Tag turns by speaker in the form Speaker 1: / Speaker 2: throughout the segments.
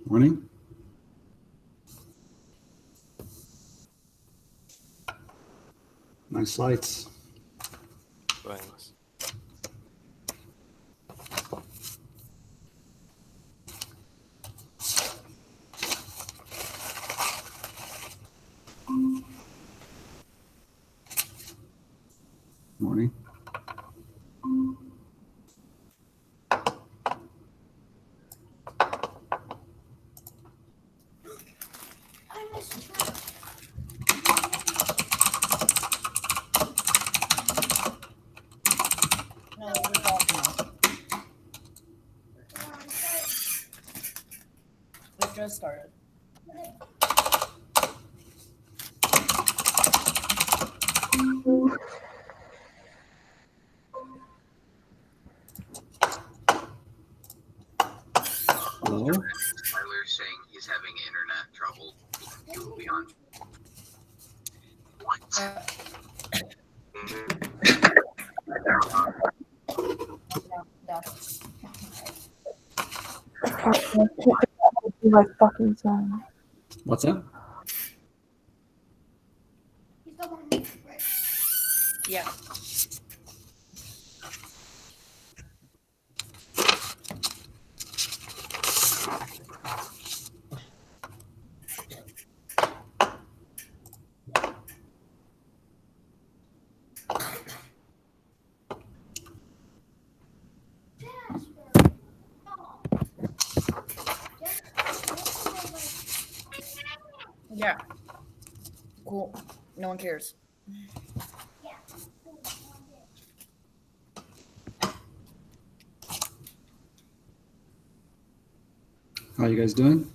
Speaker 1: Morning. Nice lights.
Speaker 2: Thanks.
Speaker 1: Morning.
Speaker 3: It just started.
Speaker 1: Hello.
Speaker 4: Tyler saying he's having internet trouble. He will be on.
Speaker 5: Like fucking song.
Speaker 1: What's that?
Speaker 3: Yeah. Yeah. Cool. No one cares.
Speaker 1: How are you guys doing?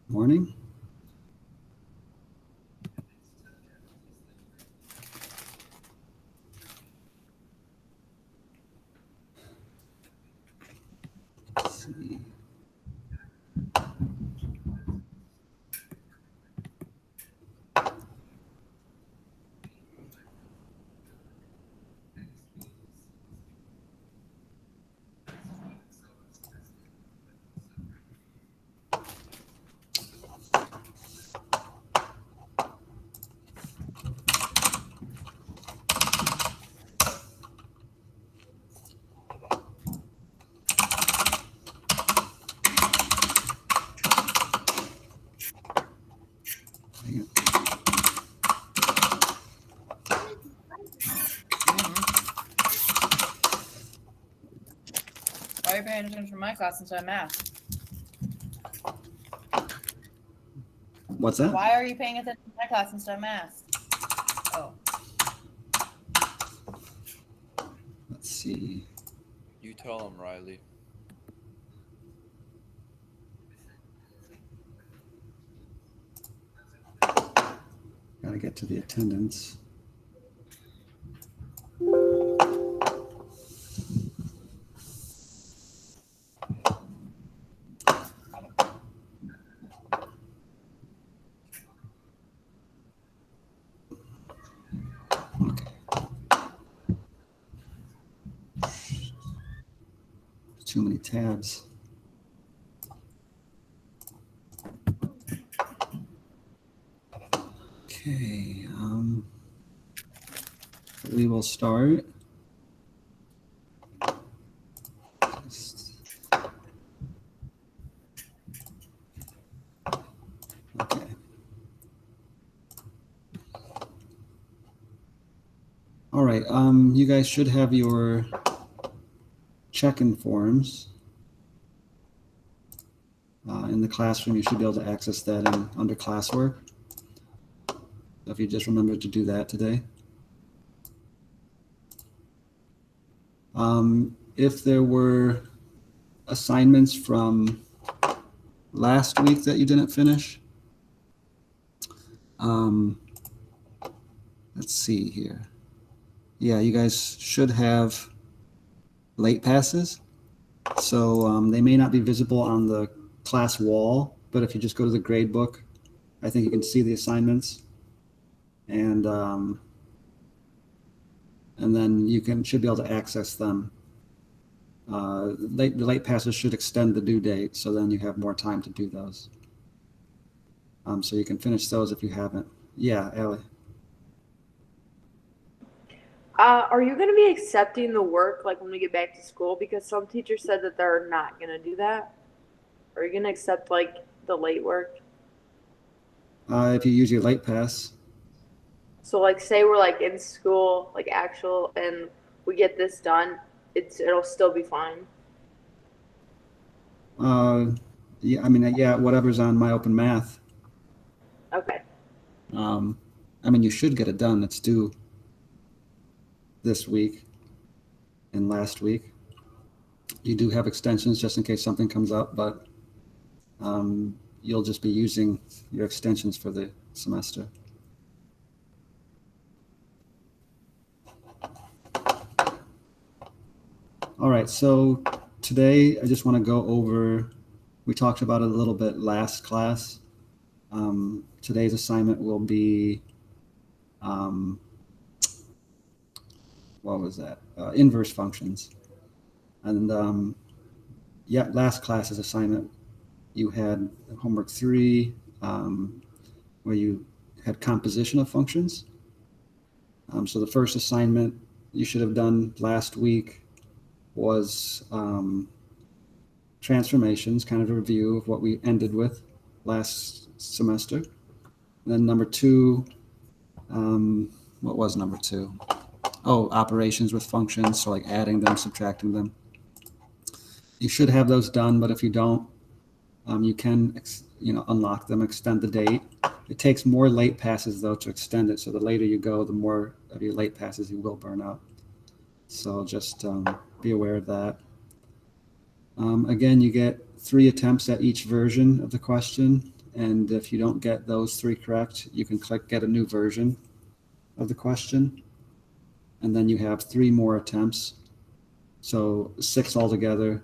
Speaker 1: Morning. Let's see.
Speaker 3: Why are you paying attention to my class instead of math?
Speaker 1: What's that?
Speaker 3: Why are you paying attention to my class instead of math? Oh.
Speaker 1: Let's see.
Speaker 2: You tell him, Riley.
Speaker 1: Gotta get to the attendance. Too many tabs. Okay, we will start. Okay. All right, you guys should have your check-in forms in the classroom. You should be able to access that under classwork. If you just remember to do that today. If there were assignments from last week that you didn't finish, let's see here. Yeah, you guys should have late passes. So they may not be visible on the class wall, but if you just go to the grade book, I think you can see the assignments. And then you should be able to access them. The late passes should extend the due date, so then you have more time to do those. So you can finish those if you haven't. Yeah, Allie.
Speaker 5: Are you going to be accepting the work like when we get back to school? Because some teachers said that they're not going to do that. Are you going to accept like the late work?
Speaker 1: If you use your late pass,
Speaker 5: So like say we're like in school, like actual, and we get this done, it'll still be fine.
Speaker 1: yeah, I mean, yeah, whatever's on My Open Math.
Speaker 5: Okay.
Speaker 1: I mean, you should get it done. It's due this week and last week. You do have extensions just in case something comes up, but you'll just be using your extensions for the semester. All right, so today I just want to go over, we talked about it a little bit last class. Today's assignment will be, what was that? Inverse functions. And yeah, last class's assignment, you had homework 3, where you had composition of functions. So the first assignment you should have done last week was transformations, kind of a review of what we ended with last semester. And then number 2, what was number 2? Oh, operations with functions, so like adding them, subtracting them. You should have those done, but if you don't, you can unlock them, extend the date. It takes more late passes though to extend it, so the later you go, the more of your late passes you will burn out. So just be aware of that. Again, you get 3 attempts at each version of the question, and if you don't get those 3 correct, you can click Get a New Version of the question, and then you have 3 more attempts, so 6 altogether.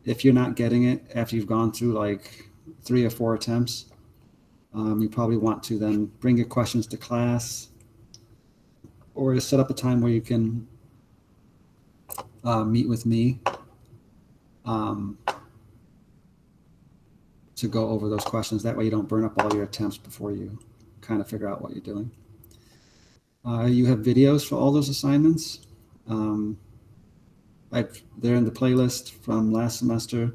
Speaker 1: If you're not getting it after you've gone through like 3 or 4 attempts, you probably want to then bring your questions to class or set up a time where you can meet with me to go over those questions. That way you don't burn up all your attempts before you kind of figure out what you're doing. You have videos for all those assignments. They're in the playlist from last semester,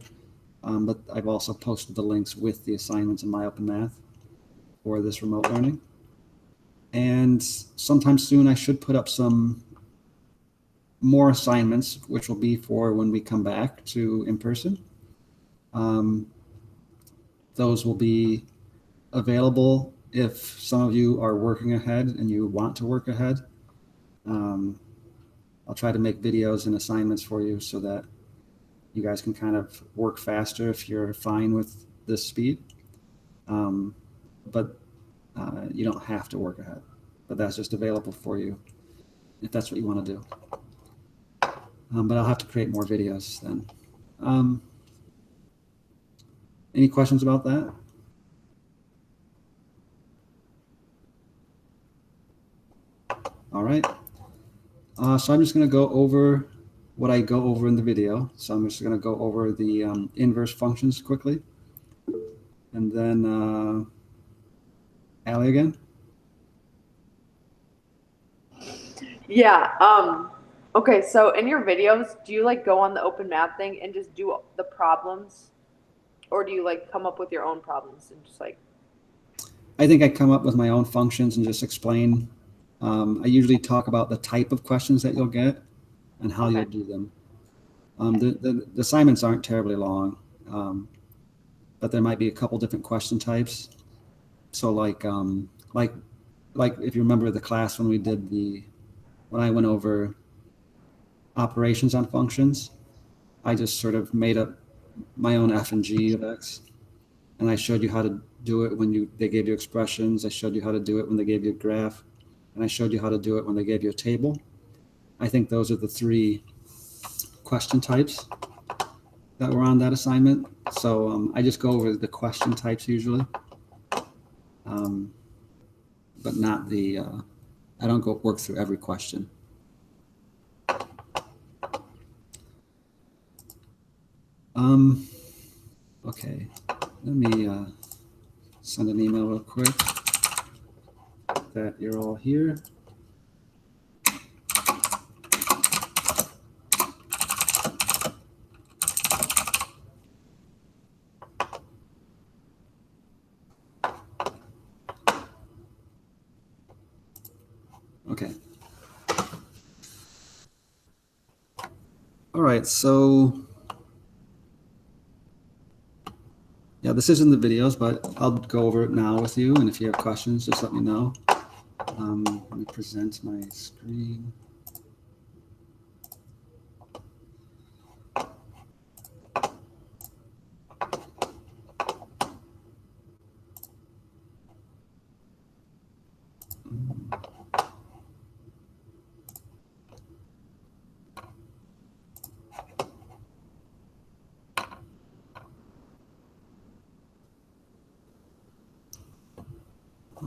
Speaker 1: but I've also posted the links with the assignments in My Open Math for this remote learning. And sometime soon I should put up some more assignments, which will be for when we come back to in-person. Those will be available if some of you are working ahead and you want to work ahead. I'll try to make videos and assignments for you so that you guys can kind of work faster if you're fine with this speed. But you don't have to work ahead, but that's just available for you if that's what you want to do. But I'll have to create more videos then. Any questions about that? All right. So I'm just going to go over what I go over in the video. So I'm just going to go over the inverse functions quickly. And then Allie again.
Speaker 5: Yeah. Okay, so in your videos, do you like go on the Open Math thing and just do the problems? Or do you like come up with your own problems and just like?
Speaker 1: I think I come up with my own functions and just explain. I usually talk about the type of questions that you'll get and how you'll do them. The assignments aren't terribly long, but there might be a couple different question types. So like if you remember the class when we did when I went over operations on functions, I just sort of made up my own f and g of x, and I showed you how to do it when they gave you expressions. I showed you how to do it when they gave you a graph, and I showed you how to do it when they gave you a table. I think those are the three question types that were on that assignment. So I just go over the question types usually, but not the, I don't go work through every question. Okay, let me send an email real quick that you're all here. Okay. All right, so yeah, this isn't the videos, but I'll go over it now with you, and if you have questions, just let me know. Let me present my screen.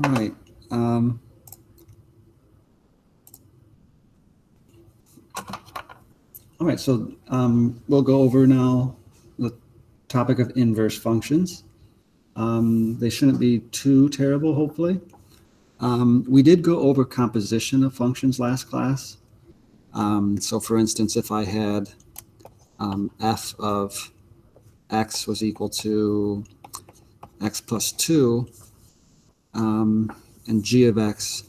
Speaker 1: All right. All right, so we'll go over now the topic of inverse functions. They shouldn't be too terrible, hopefully. We did go over composition of functions last class. So for instance, if I had f of x was equal to x plus 2, and g of x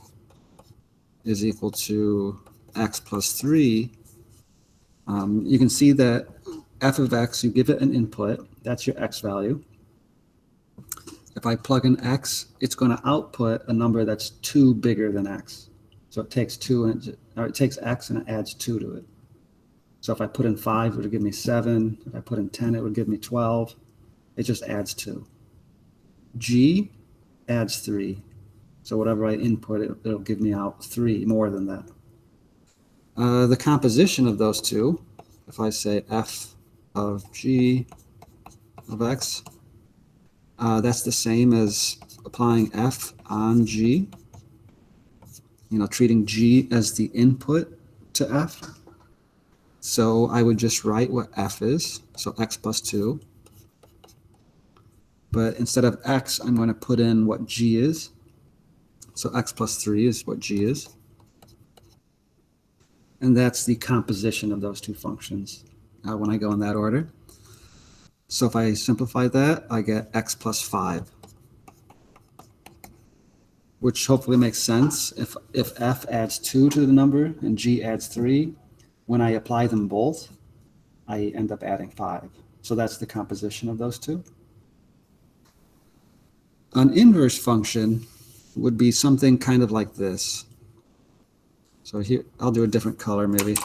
Speaker 1: is equal to x plus 3, you can see that f of x, you give it an input, that's your x value. If I plug in x, it's going to output a number that's 2 bigger than x. So it takes 2 and it takes x and it adds 2 to it. So if I put in 5, it would give me 7. If I put in 10, it would give me 12. It just adds 2. G adds 3. So whatever I input, it'll give me out 3 more than that. The composition of those two, if I say f of g of x, that's the same as applying f on g, treating g as the input to f. So I would just write what f is, so x plus 2. But instead of x, I'm going to put in what g is. So x plus 3 is what g is. And that's the composition of those two functions when I go in that order. So if I simplify that, I get x plus 5, which hopefully makes sense. If f adds 2 to the number and g adds 3, when I apply them both, I end up adding 5. So that's the composition of those two. An inverse function would be something kind of like this. So here, I'll do a different color maybe.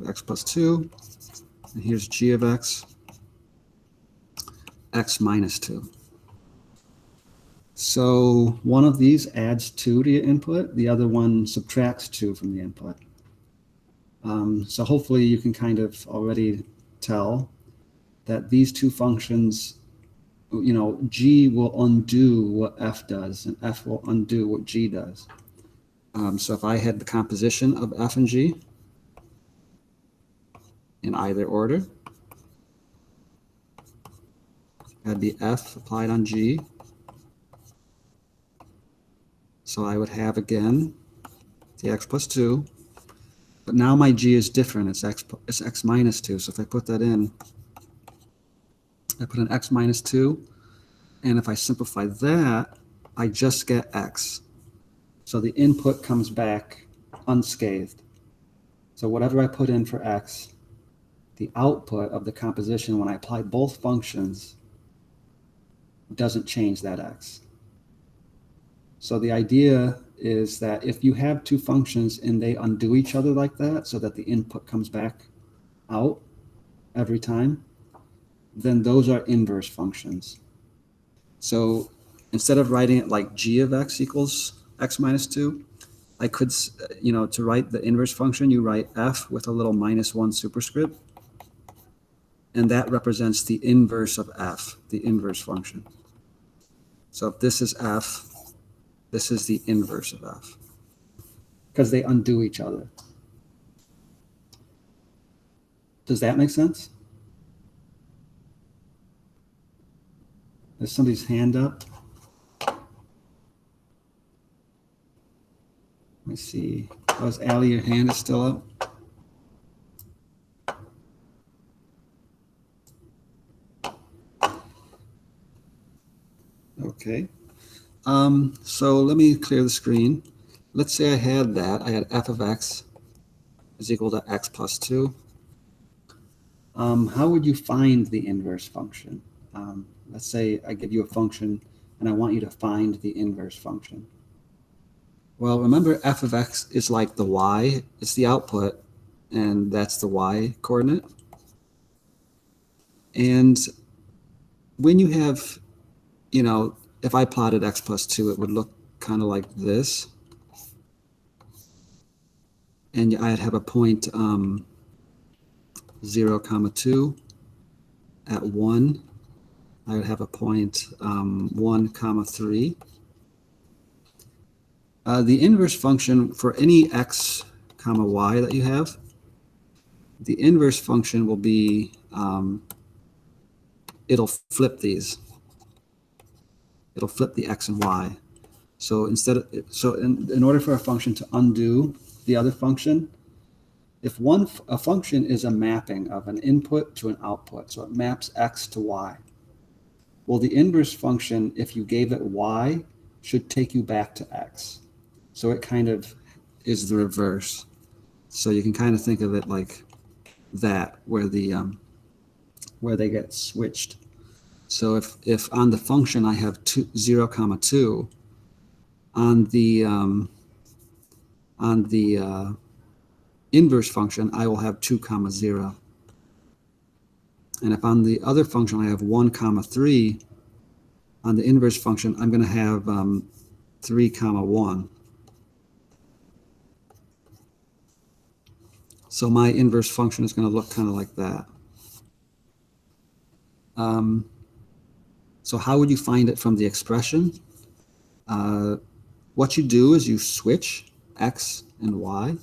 Speaker 1: X plus 2, and here's g of x, x minus 2. So one of these adds 2 to your input, the other one subtracts 2 from the input. So hopefully you can kind of already tell that these two functions, g will undo what f does, and f will undo what g does. So if I had the composition of f and g in either order, that'd be f applied on g. So I would have again the x plus 2, but now my g is different. It's x minus 2. So if I put that in, I put an x minus 2, and if I simplify that, I just get x. So the input comes back unscathed. So whatever I put in for x, the output of the composition when I apply both functions doesn't change that x. So the idea is that if you have two functions and they undo each other like that, so that the input comes back out every time, then those are inverse functions. So instead of writing it like g of x equals x minus 2, I could, to write the inverse function, you write f with a little -1 superscript, and that represents the inverse of f, the inverse function. So if this is f, this is the inverse of f, because they undo each other. Does that make sense? There's somebody's hand up. Let me see. Oh, is Allie, your hand is still up? Okay. So let me clear the screen. Let's say I had that. I had f of x is equal to x plus 2. How would you find the inverse function? Let's say I give you a function and I want you to find the inverse function. Well, remember f of x is like the y. It's the output, and that's the y coordinate. And when you have, if I plotted x plus 2, it would look kind of like this. And I'd have a point 0, 2 at 1. I would have a point 1, 3. The inverse function for any x, y that you have, the inverse function will be, it'll flip these. It'll flip the x and y. So in order for a function to undo the other function, if a function is a mapping of an input to an output, so it maps x to y. Well, the inverse function, if you gave it y, should take you back to x. So it kind of is the reverse. So you can kind of think of it like that, where where they get switched. So if on the function I have 0, 2, on the inverse function I will have 2, 0. And if on the other function I have 1, 3, on the inverse function I'm going to have 3, 1. So my inverse function is going to look kind of like that. So how would you find it from the expression? What you do is you switch x and y.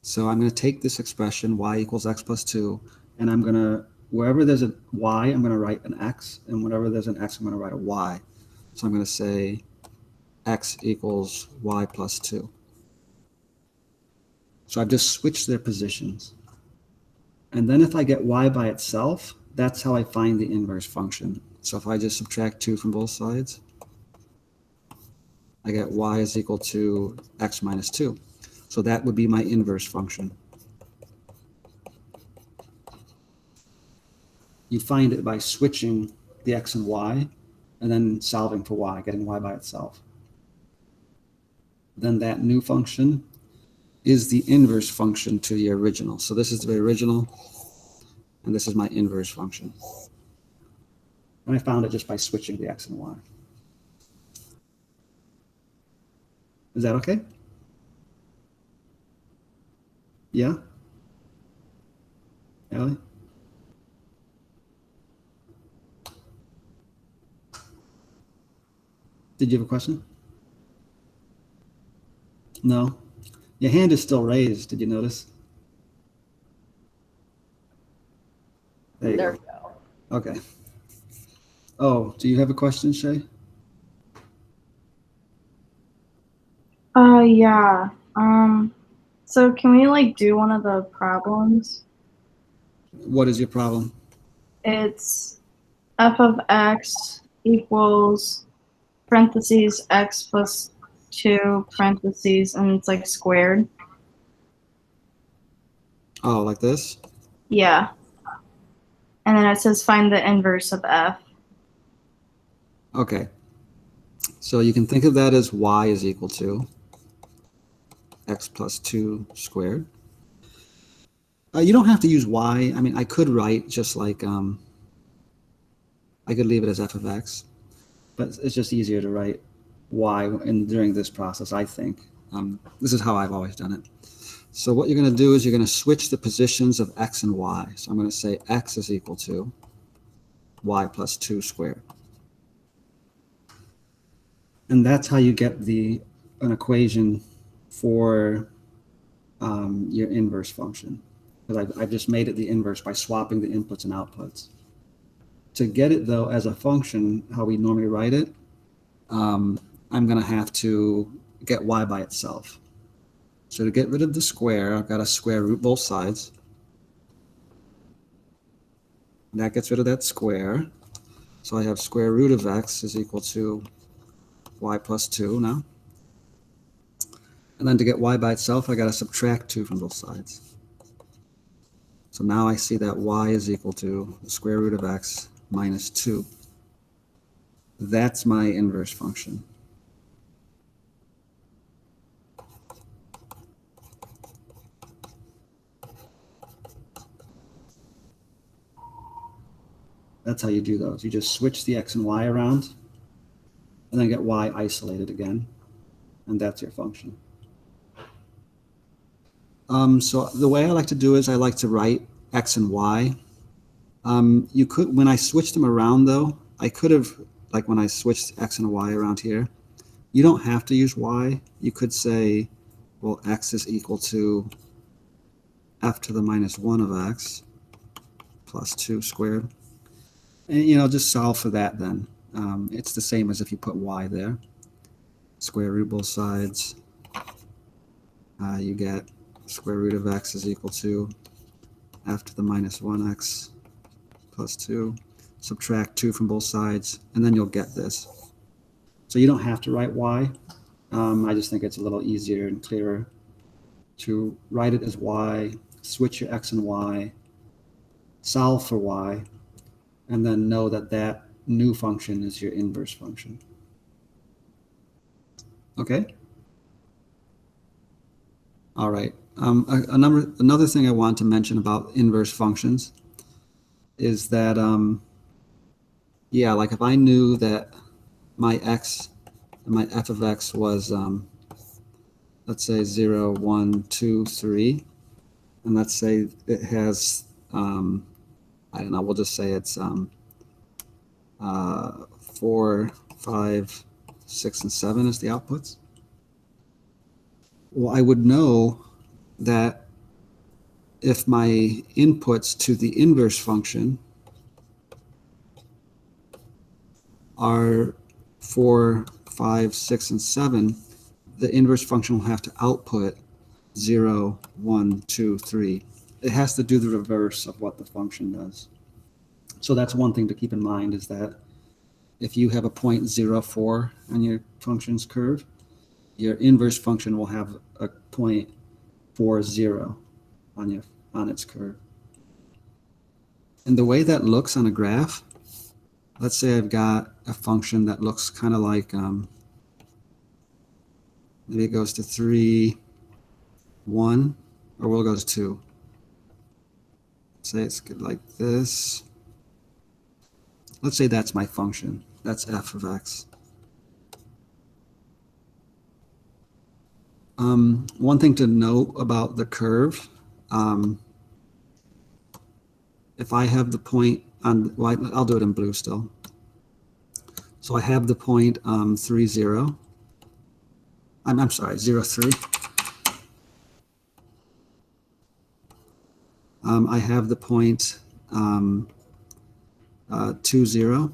Speaker 1: So I'm going to take this expression, y equals x plus 2, and I'm going to, wherever there's a y, I'm going to write an x, and whenever there's an x, I'm going to write a y. So I'm going to say x equals y plus 2. So I've just switched their positions. And then if I get y by itself, that's how I find the inverse function. So if I just subtract 2 from both sides, I get y is equal to x minus 2. So that would be my inverse function. You find it by switching the x and y, and then solving for y, getting y by itself. Then that new function is the inverse function to the original. So this is the original, and this is my inverse function. And I found it just by switching the x and y. Is that okay? Yeah? Allie? Did you have a question? No? Your hand is still raised. Did you notice? There you
Speaker 5: There
Speaker 1: go.
Speaker 5: we go.
Speaker 1: Okay. Oh, do you have a question, Shay?
Speaker 6: Yeah. So can we do one of the problems?
Speaker 1: What is your problem?
Speaker 6: It's f of x equals parentheses x plus 2 parentheses, and it's squared.
Speaker 1: Oh, like this?
Speaker 6: Yeah. And then it says find the inverse of f.
Speaker 1: Okay. So you can think of that as y is equal to x plus 2 squared. You don't have to use y. I mean, I could write just like, I I could leave it as f of x, but it's just easier to write y during this process, I think. This is how I've always done it. So what you're going to do is you're going to switch the positions of x and y. So I'm going to say x is equal to y plus 2 squared. And that's how you get an equation for your inverse function. Because I've just made it the inverse by swapping the inputs and outputs. To get it, though, as a function, how we normally write it, I'm going to have to get y by itself. So to get rid of the square, I've got to square root both sides. That gets rid of that square. So I have square root of x is equal to y plus 2 now. And then to get y by itself, I got to subtract 2 from both sides. So now I see that y is equal to the square root of x minus 2. That's my inverse function. That's how you do those. You just switch the x and y around, and then get y isolated again, and that's your function. So the way I like to do is I like to write x and y. You could, when I switch them around though, I could have, like when I switched x and y around here, you don't have to use y. You could say, well, x is equal to f to the minus 1 of x plus 2 squared. And, you know, just solve for that then. It's the same as if you put y there. Square root both sides. You get square root of x is equal to f to the minus 1x plus 2. Subtract 2 from both sides, and then you'll get this. So you don't have to write y. I just think it's a little easier and clearer to write it as y, switch your x and y, solve for y, and then know that that new function is your inverse function. Okay? All right. Another thing I want to mention about inverse functions is that, yeah, like if I knew that my x, my f of x was, let's say 0, 1, 2, 3, and let's say it has, I don't know, we'll just say it's 4, 5, 6, and 7 as the outputs. Well, I would know that if my inputs to the inverse function are 4, 5, 6, and 7, the inverse function will have to output 0, 1, 2, 3. It has to do the reverse of what the function does. So that's one thing to keep in mind, is that if you have a point 0.04 on your function's curve, your inverse function will have a point 0.40 on its curve. And the way that looks on a graph, let's say I've got a function that looks kind of like, maybe it goes to 3, 1, or we'll go to 2. Say it's good like this. Let's say that's my function. That's f of x. One thing to note about the curve, if I have the point on, well, I'll do it in blue still. So I have the point 3, 0. I'm sorry, 0, 3. I have the point 2, 0.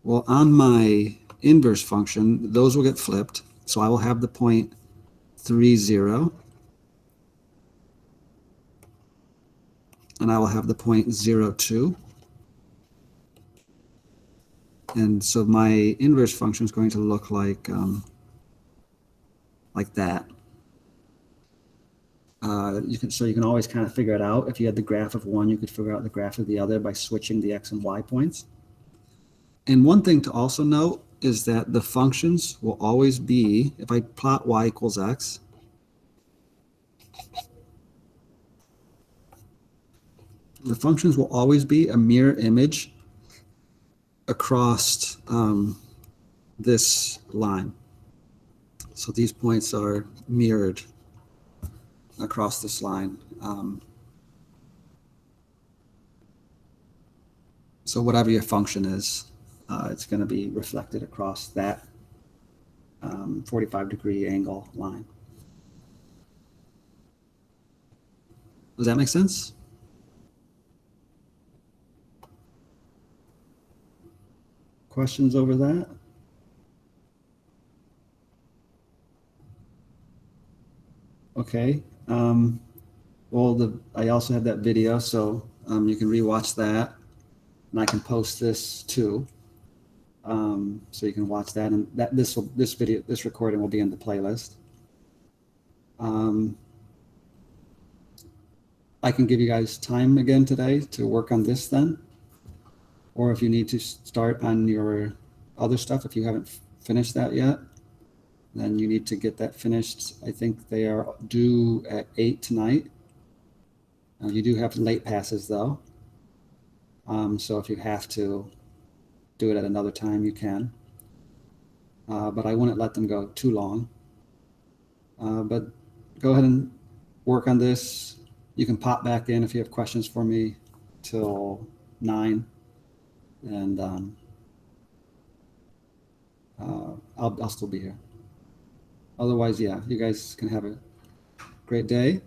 Speaker 1: Well, on my inverse function, those will get flipped. So I will have the point 3, 0. And I will have the point 0, 2. And so my inverse function is going to look like that. So you can always kind of figure it out. If you had the graph of one, you could figure out the graph of the other by switching the x and y points. And one thing to also note is that the functions will always be, if I plot y equals x, the functions will always be a mirror image across this line. So these points are mirrored across this line. So whatever your function is, it's going to be reflected across that 45-degree angle line. Does that make sense? Questions over that? Okay. Well, I also have that video, so you can rewatch that, and I can post this too, so you can watch that. And this recording will be in the playlist. I can give you guys time again today to work on this then, or if you need to start on your other stuff, if you haven't finished that yet, then you need to get that finished. I think they are due at 8 tonight. You do have late passes though. So if you have to do it at another time, you can. But I wouldn't let them go too long. But go ahead and work on this. You can pop back in if you have questions for me till 9. And I'll still be here. Otherwise, yeah, you guys can have a great day.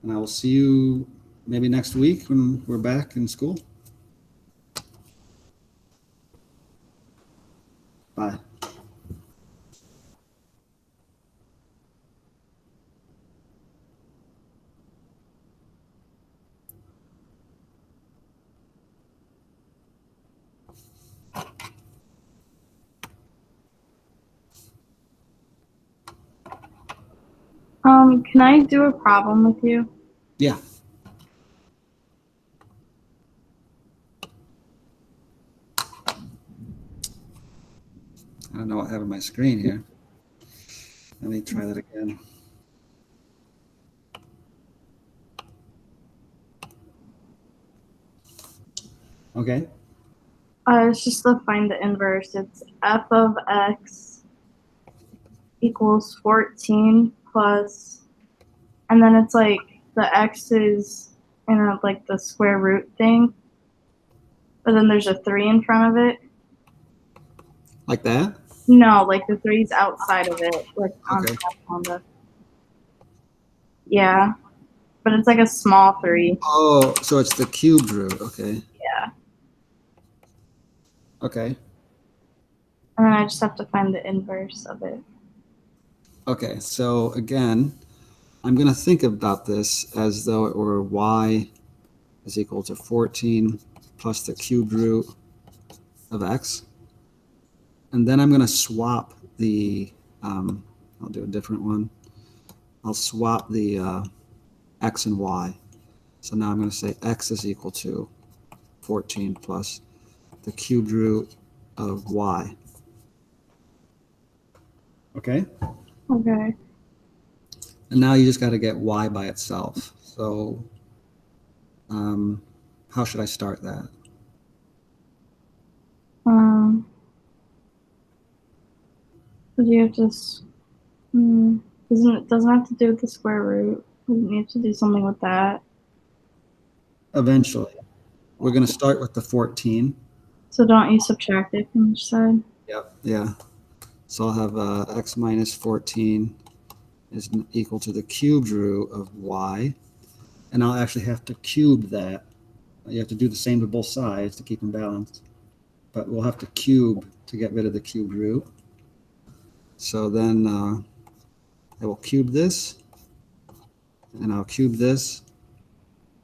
Speaker 1: And I will see you maybe next week when we're back in school. Bye.
Speaker 6: Can I do a problem with you?
Speaker 1: Yeah. I don't know what I have on my screen here. Let me try that again. Okay.
Speaker 6: It's just to find the inverse. It's f of x equals 14 plus, and then it's like the x is in a, like the square root thing, but then there's a 3 in front of it.
Speaker 1: Like that?
Speaker 6: No, like the 3's outside of it, like
Speaker 1: Okay.
Speaker 6: on the. Yeah, but it's like a small 3.
Speaker 1: Oh, so it's the cubed root. Okay.
Speaker 6: Yeah,
Speaker 1: Okay.
Speaker 6: and then I just have to find the inverse of it.
Speaker 1: Okay. So again, I'm going to think about this as though it were y is equal to 14 plus the cubed root of x. And then I'm going to swap the, I'll do a different one. I'll swap the x and y. So now I'm going to say x is equal to 14 plus the cubed root of y. Okay?
Speaker 6: Okay.
Speaker 1: And now you just got to get y by itself. So how should I start that?
Speaker 6: But you have to, doesn't have to do with the square root. You have to do something with that.
Speaker 1: Eventually. We're going to start with the 14.
Speaker 6: So don't you subtract it from each side?
Speaker 1: Yep. Yeah. So I'll have x minus 14 is equal to the cubed root of y. And I'll actually have to cube that. You have to do the same to both sides to keep them balanced. But we'll have to cube to get rid of the cubed root. So then I will cube this, and I'll cube this.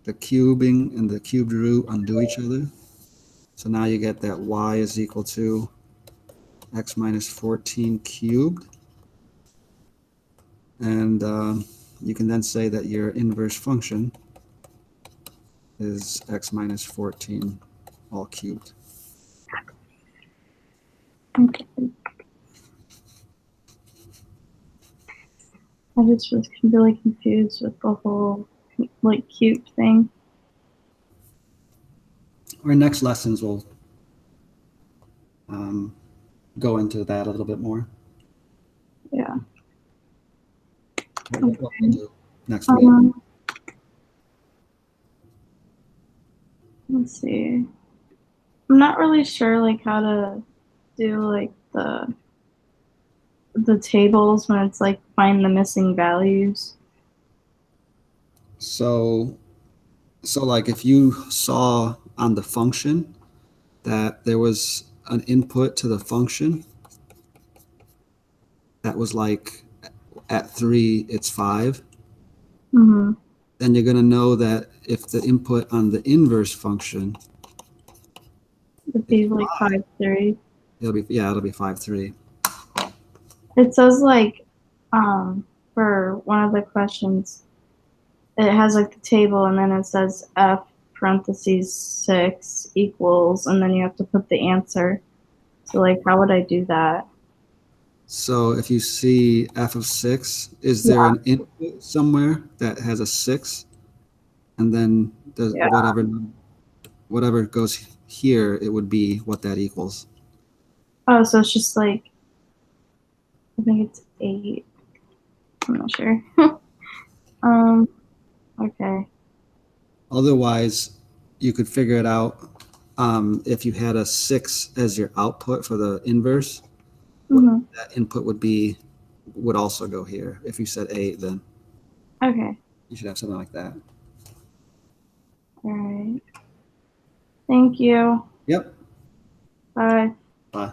Speaker 1: The cubing and the cubed root undo each other. So now you get that y is equal to x minus 14 cubed. And you can then say that your inverse function is x minus 14 all cubed.
Speaker 6: Okay. I just was really confused with the whole like cube thing.
Speaker 1: our next lessons will go into that a little bit more.
Speaker 6: Yeah.
Speaker 1: What we'll do next week.
Speaker 6: Let's see. I'm not really sure like how to do like the tables when it's like find the missing values.
Speaker 1: So like if you saw on the function that there was an input to the function that was like at 3, it's 5,
Speaker 6: Mm-hmm.
Speaker 1: then you're going to know that if the input on the inverse function,
Speaker 6: It'd be like 5-3.
Speaker 1: it'll be 5, 3.
Speaker 6: It says like for one of the questions, it has like the table and then it says F parentheses 6 equals, and then you have to put the answer. So like, how would I do that?
Speaker 1: So if you see f of 6, is there an input somewhere that has a 6? And then
Speaker 6: Yeah.
Speaker 1: whatever goes here, it would be what that equals.
Speaker 6: Oh, so it's just like, I think it's 8. I'm not sure. Okay.
Speaker 1: Otherwise, you could figure it out if you had a 6 as your output for the inverse.
Speaker 6: Mm-hmm.
Speaker 1: That input would also go here. If you said 8, then
Speaker 6: Okay.
Speaker 1: you should have something like that.
Speaker 6: All right. Thank you.
Speaker 1: Yep.
Speaker 6: Bye.
Speaker 1: Bye.